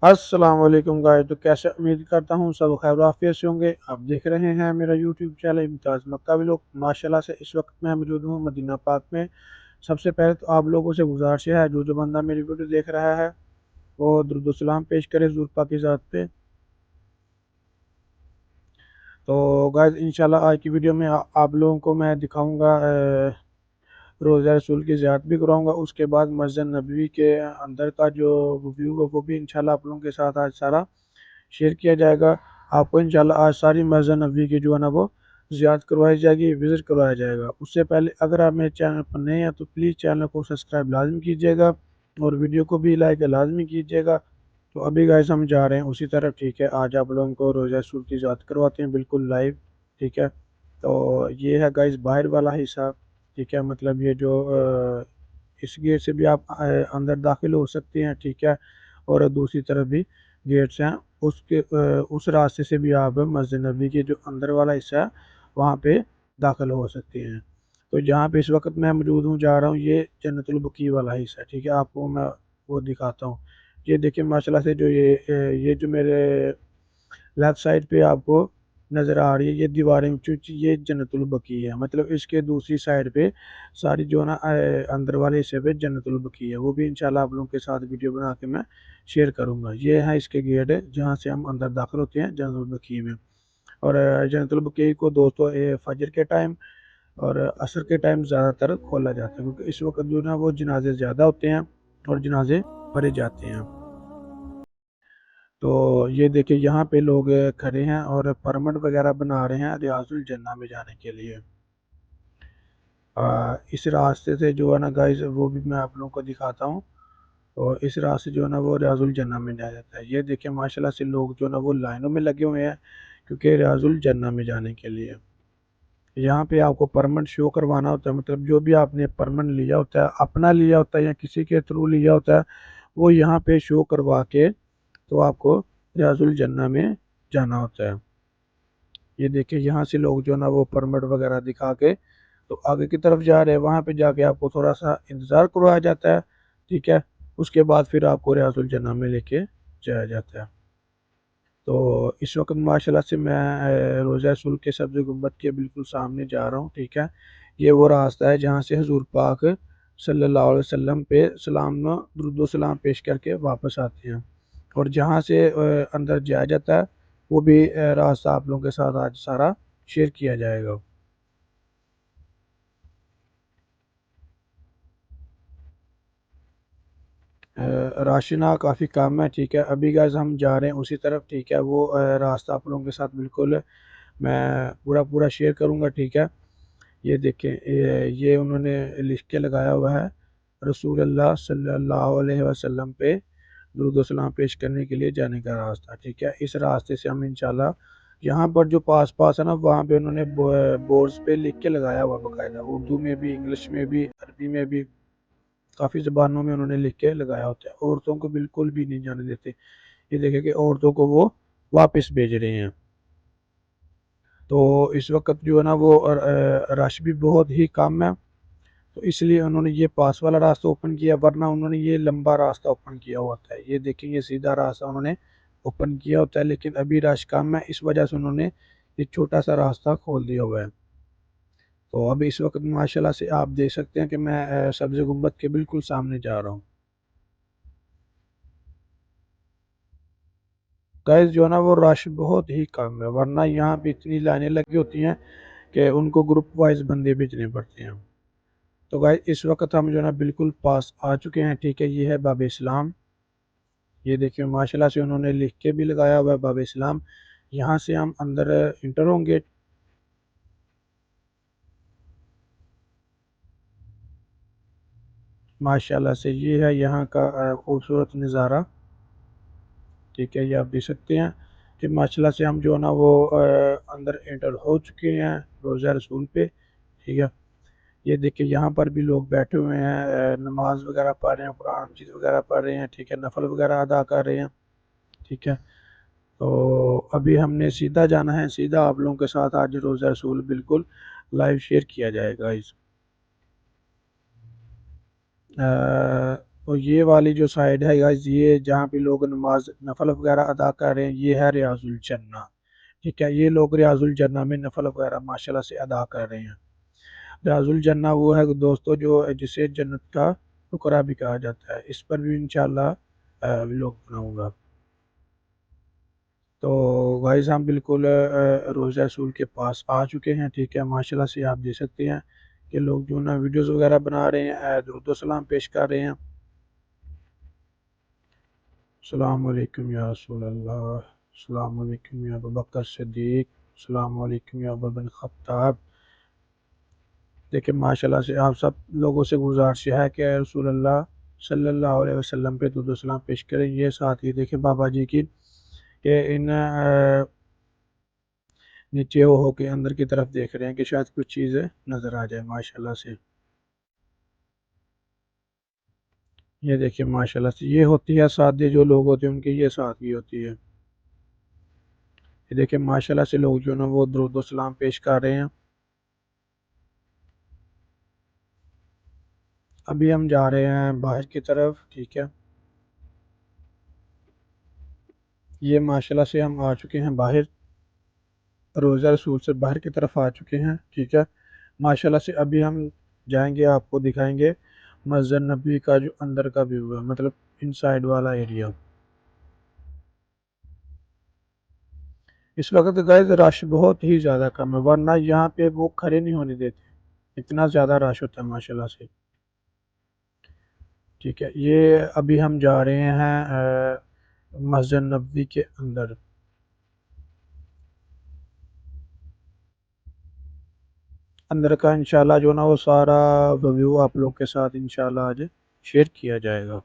अस्सलाम वालेकुम गाइस। तो कैसे उम्मीद करता हूँ सब खैर आफियत से होंगे। आप देख रहे हैं मेरा यूट्यूब चैनल इम्तियाज़ मक्का व्लॉग। माशाल्लाह से इस वक्त मैं मौजूद हूँ मदीना पाक में। सबसे पहले तो आप लोगों से गुजारिश है, जो जो बंदा मेरी वीडियो देख रहा है वो दुरूद व सलाम पेश करे हुज़ूर पाक की ज़ात पे। तो गाइस इंशाल्लाह आज की वीडियो में आप लोगों को मैं दिखाऊंगा, रोज़ा रसूल की ज़ियारत भी कराऊंगा। उसके बाद मस्जिद नबवी के अंदर का जो व्यू है वो भी इंशाल्लाह आप लोगों के साथ आज सारा शेयर किया जाएगा। आपको इंशाल्लाह आज सारी मस्जिद नबवी की जो है ना वो ज़ियारत करवाई जाएगी, विज़िट करवाया जाएगा। उससे पहले अगर आप मेरे चैनल पर नए हैं तो प्लीज़ चैनल को सब्सक्राइब लाजमी कीजिएगा और वीडियो को भी लाइक लाजमी कीजिएगा। तो अभी गाइस हम जा रहे हैं उसी तरफ, ठीक है। आज आप लोगों को रोज़ा रसूल की ज़ियारत करवाते हैं बिल्कुल लाइव, ठीक है। तो ये है गाइस बाहर वाला हिस्सा, ठीक है। मतलब ये जो इस गेट से भी आप अंदर दाखिल हो सकते हैं, ठीक है। और दूसरी तरफ भी गेट्स हैं, उसके उस रास्ते से भी आप मस्जिद नबी के जो अंदर वाला हिस्सा है वहाँ पे दाखिल हो सकते हैं। तो जहाँ पे इस वक्त मैं मौजूद हूँ, जा रहा हूँ, ये जन्नतुल बकी वाला हिस्सा है, ठीक है। आपको मैं वो दिखाता हूँ। ये देखिए माशाल्लाह से जो ये जो मेरे लेफ्ट साइड पे आपको नज़र आ रही है ये दीवारें, चूंकि ये जन्नतुल बकी है, मतलब इसके दूसरी साइड पे सारी जो है ना अंदर वाले हिस्से पे जन्नतुल बकी है। वो भी इंशाल्लाह आप लोगों के साथ वीडियो बना के मैं शेयर करूंगा। ये है इसके गेट है जहाँ से हम अंदर दाखिल होते हैं जन्नतुल बकी में। और जन्नतुल बकी को दोस्तों फजर के टाइम और असर के टाइम ज़्यादातर खोला जाता है, क्योंकि इस वक्त जो है ना वो जनाजे ज़्यादा होते हैं और जनाजे भरे जाते हैं। तो ये देखिए यहाँ पे लोग खड़े हैं और परमिट वगैरह बना रहे हैं रियाजुल जन्ना में जाने के लिए। इस रास्ते से जो है ना गाइस वो भी मैं आप लोगों को दिखाता हूँ। और इस रास्ते जो है ना वो रियाजुल जन्ना में जाया जाता है। ये देखिए माशाल्लाह से लोग जो है ना वो लाइनों में लगे हुए हैं, क्योंकि रियाजुल जन्ना में जाने के लिए यहाँ पे आपको परमिट शो करवाना होता है। मतलब जो भी आपने परमिट लिया होता है, अपना लिया होता है या किसी के थ्रू लिया होता है, वो यहाँ पे शो करवा के तो आपको रियाजुल जन्ना में जाना होता है। ये देखिए यहाँ से लोग जो ना वो परमिट वगैरह दिखा के तो आगे की तरफ जा रहे हैं। वहाँ पे जाके आपको थोड़ा सा इंतज़ार करवाया जाता है, ठीक है। उसके बाद फिर आपको रियाजुल जन्ना में लेके जाया जाता है। तो इस वक्त माशाल्लाह से मैं रोज़ा रसूल के सब्ज़ गुम्बद के बिल्कुल सामने जा रहा हूँ, ठीक है। ये वो रास्ता है जहाँ से हुज़ूर पाक सल्लल्लाहु अलैहि वसल्लम पे सलाम दुरूद व सलाम पेश करके वापस आते हैं। और जहाँ से अंदर जाया जाता है वो भी रास्ता आप लोगों के साथ आज सारा शेयर किया जाएगा। राशिना काफ़ी कम है, ठीक है। अभी गाइस हम जा रहे हैं उसी तरफ, ठीक है। वो रास्ता आप लोगों के साथ बिल्कुल मैं पूरा पूरा शेयर करूँगा, ठीक है। ये देखें ये उन्होंने लिख के लगाया हुआ है रसूलुल्लाह सल्लल्लाहु अलैहि वसल्लम पे दुरूद व सलाम पेश करने के लिए जाने का रास्ता, ठीक है। इस रास्ते से हम इंशाल्लाह यहाँ पर जो पास पास है ना वहाँ पे उन्होंने बोर्ड्स पे लिख के लगाया हुआ बाकायदा, उर्दू में भी, इंग्लिश में भी, अरबी में भी, काफ़ी ज़बानों में उन्होंने लिख के लगाया होता है। औरतों को बिल्कुल भी नहीं जाने देते। ये देखें कि औरतों को वो वापस भेज रहे हैं। तो इस वक्त जो है ना वो रश भी बहुत ही कम है, तो इसलिए उन्होंने ये पास वाला रास्ता ओपन किया, वरना उन्होंने ये लंबा रास्ता ओपन किया होता है। ये देखेंगे सीधा रास्ता उन्होंने ओपन किया होता है, लेकिन अभी रश कम है, इस वजह से उन्होंने ये छोटा सा रास्ता खोल दिया हुआ है। तो अभी इस वक्त माशाल्लाह से आप देख सकते हैं कि मैं सब्ज़ गुम्बद के बिल्कुल सामने जा रहा हूँ। गाइस जो है ना वो रश बहुत ही कम है, वरना यहाँ पे इतनी लाइनें लगी होती हैं कि उनको ग्रुप वाइज बंदे भेजने पड़ते हैं। तो गाइस इस वक्त हम जो है ना बिल्कुल पास आ चुके हैं, ठीक है। ये है बाब इस्लाम। ये देखिए माशाल्लाह से उन्होंने लिख के भी लगाया हुआ है बाब इस्लाम। यहाँ से हम अंदर इंटर होंगे। माशाल्लाह से ये है यहाँ का खूबसूरत नज़ारा, ठीक है। ये आप देख सकते हैं कि माशाल्लाह से हम जो है ना वो अंदर इंटर हो चुके हैं रोज़ा रसूल पे, ठीक है। ये देखिए यहाँ पर भी लोग बैठे हुए हैं, नमाज वगैरह पढ़ रहे हैं, कुरान मजीद वगैरह पढ़ रहे हैं, ठीक है। नफल वगैरह अदा कर रहे हैं, ठीक है। तो अभी हमने सीधा जाना है, सीधा आप लोगों के साथ आज रोज़ा रसूल बिल्कुल लाइव शेयर किया जाएगा। और ये वाली जो साइड है गाइस, ये जहाँ पे लोग नमाज नफल वगैरह अदा कर रहे हैं, ये है रियाजुल जन्ना। ठीक है, ये लोग रियाजुल जन्ना में नफल वगैरह माशाल्लाह से अदा कर रहे हैं। रियाजुल जन्ना वो है दोस्तों जो जिसे जन्नत का टुकड़ा भी कहा जाता है। इस पर भी इंशाल्लाह व्लॉग बनाऊंगा। तो गाइस हम बिल्कुल रोज़ा रसूल के पास आ चुके हैं। ठीक है, माशाल्लाह से आप देख सकते हैं कि लोग जो ना वीडियोस वगैरह बना रहे हैं, दुरूद सलाम पेश कर रहे हैं। अस्सलाम वालेकुम या रसूल अल्लाह, अस्सलाम वालेकुम या अबू बकर सिद्दीक, अस्सलाम वालेकुम या उमर बिन खत्ताब। देखिए माशाल्लाह से आप सब लोगों से गुजारिश है कि रसूल अल्लाह सल्लल्लाहु अलैहि वसल्लम पे दुरूद सलाम पेश करें। ये साथ ही देखिए बाबा जी की कि इन नीचे वो होके अंदर की तरफ देख रहे हैं कि शायद कुछ चीज़ नज़र आ जाए माशाल्लाह से। ये देखिए माशाल्लाह से ये होती है सादगी, जो लोग होते हैं उनकी ये सादगी होती है। ये देखिए माशाल्लाह से लोग जो ना वो दुरूद सलाम पेश कर रहे हैं। अभी हम जा रहे हैं बाहर की तरफ। ठीक है, ये माशाल्लाह से हम आ चुके हैं बाहर, रोज़ा रसूल से बाहर की तरफ आ चुके हैं। ठीक है, माशाल्लाह से अभी हम जाएंगे, आपको दिखाएंगे मस्जिद नबी का जो अंदर का व्यू है, मतलब इनसाइड वाला एरिया। इस वक्त गाइस रश बहुत ही ज़्यादा कम है, वरना यहाँ पे वो खड़े नहीं होने देते, इतना ज़्यादा रश होता है माशाल्लाह से। ठीक है, ये अभी हम जा रहे हैं मस्जिद नबी के अंदर। अंदर का इंशाल्लाह जो ना वो सारा व्यू आप लोग के साथ इंशाल्लाह आज शेयर किया जाएगा।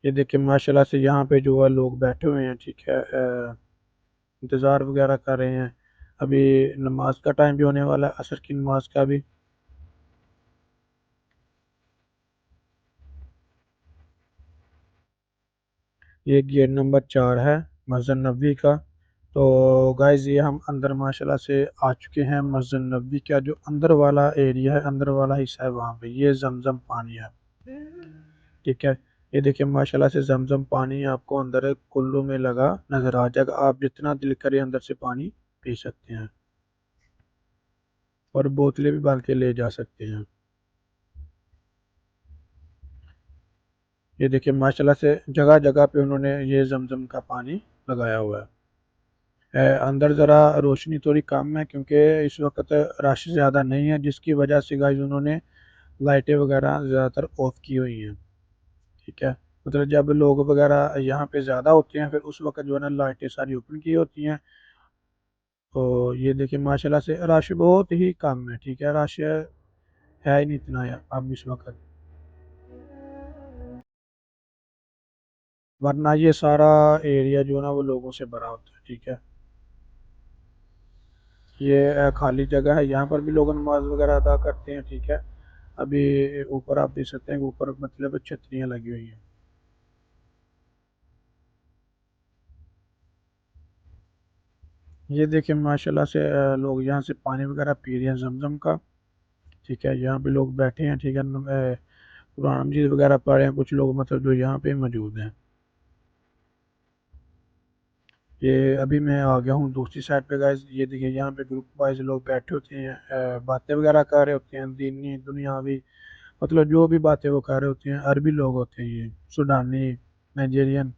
ये देखिए माशाल्लाह से यहाँ पे जो है लोग बैठे हुए हैं। ठीक है, इंतज़ार वगैरह कर रहे हैं। अभी नमाज का टाइम भी होने वाला है, असर की नमाज का भी। ये गेट नंबर 4 है मस्जिद नबी का। तो गाइज ये हम अंदर माशाल्लाह से आ चुके हैं। मस्जिद नबी का जो अंदर वाला एरिया है, अंदर वाला हिस्सा है, वहाँ पे ये जमजम पानी है। ठीक है, ये देखिए माशाल्लाह से जमजम पानी आपको अंदर कुल्लू में लगा नज़र आ जाएगा। आप जितना दिल करे अंदर से पानी पी सकते हैं, और बोतलें भी भर के ले जा सकते हैं। ये देखिए माशाल्लाह से जगह जगह पे उन्होंने ये जमजम का पानी लगाया हुआ है। अंदर ज़रा रोशनी थोड़ी कम है क्योंकि इस वक्त रश ज़्यादा नहीं है, जिसकी वजह से गाइस उन्होंने लाइटें वगैरह ज़्यादातर ऑफ की हुई हैं। ठीक है, मतलब जब लोग वगैरह यहाँ पे ज़्यादा होते हैं फिर उस वक्त जो है ना लाइटें सारी ओपन की होती हैं। तो ये देखिए माशाल्लाह से रश बहुत ही कम है। ठीक है, रश है ही नहीं इतना यार अब इस वक्त, वरना ये सारा एरिया जो है ना वो लोगों से भरा होता है। ठीक है, ये खाली जगह है, यहाँ पर भी लोग नमाज वगैरह अदा करते हैं। ठीक है, अभी ऊपर आप देख सकते हैं, ऊपर मतलब छतरियाँ लगी हुई हैं। ये देखिए माशाल्लाह से लोग यहाँ से पानी वगैरह पी रहे हैं जमजम का। ठीक है, यहाँ पे लोग बैठे हैं। ठीक है, कुरान मजीद वगैरह पढ़ रहे हैं कुछ लोग, मतलब जो यहाँ पे मौजूद हैं। ये अभी मैं आ गया हूँ दूसरी साइड पे गाइस। ये देखिए यहाँ पे ग्रुप वाइज लोग बैठे होते हैं, बातें वगैरह कर रहे होते हैं, दीनी दुनियावी, मतलब जो भी बातें वो कर रहे होते हैं। अरबी लोग होते हैं, ये सुडानी, नाइजीरियन,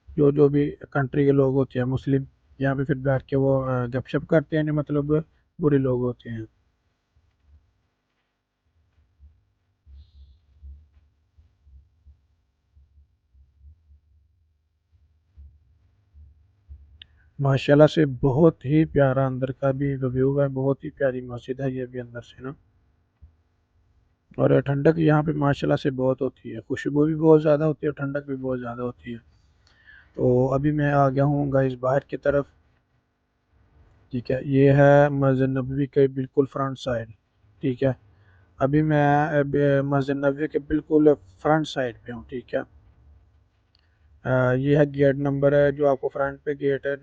जो जो भी कंट्री के लोग होते हैं मुस्लिम, यहाँ पे फिर बैठ के वो गपशप करते हैं, जो मतलब बुरे लोग होते हैं। माशाल्लाह से बहुत ही प्यारा अंदर का भी व्यू है, बहुत ही प्यारी मस्जिद है ये भी अंदर से ना। और ठंडक यहाँ पे माशाल्लाह से बहुत होती है, खुशबू भी बहुत ज़्यादा होती है और ठंडक भी बहुत ज़्यादा होती है। तो अभी मैं आ गया हूँ गाइस बाहर की तरफ। ठीक है, ये है मस्जिद नबवी के बिल्कुल फ्रंट साइड। ठीक है, अभी मैं मस्जिद नबवी के बिल्कुल फ्रंट साइड पे हूँ। ठीक है, ये है गेट नंबर है जो आपको फ्रंट पे गेट है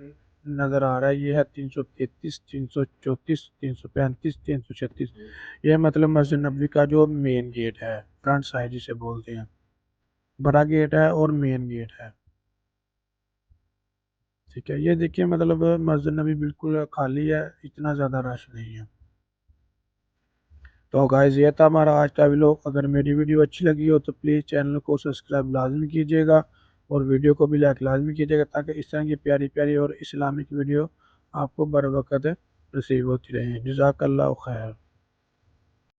नज़र आ रहा है ये है 333, 334, 335, 336। ये मतलब मस्जिद नबवी का जो मेन गेट है, फ्रंट साइड जिसे बोलते हैं, बड़ा गेट है और मेन गेट है। ठीक है, ये देखिए मतलब मस्जिद नबी बिल्कुल खाली है, इतना ज़्यादा रश नहीं है। तो गाइस ये था हमारा आज का व्लॉग। अगर मेरी वीडियो अच्छी लगी हो तो प्लीज़ चैनल को सब्सक्राइब लाजमी कीजिएगा और वीडियो को भी लाइक लाजमी कीजिएगा, ताकि इस तरह की प्यारी प्यारी और इस्लामिक वीडियो आपको बर वक्त रिसीव होती रहे। जज़ाकल्लाहु खैर।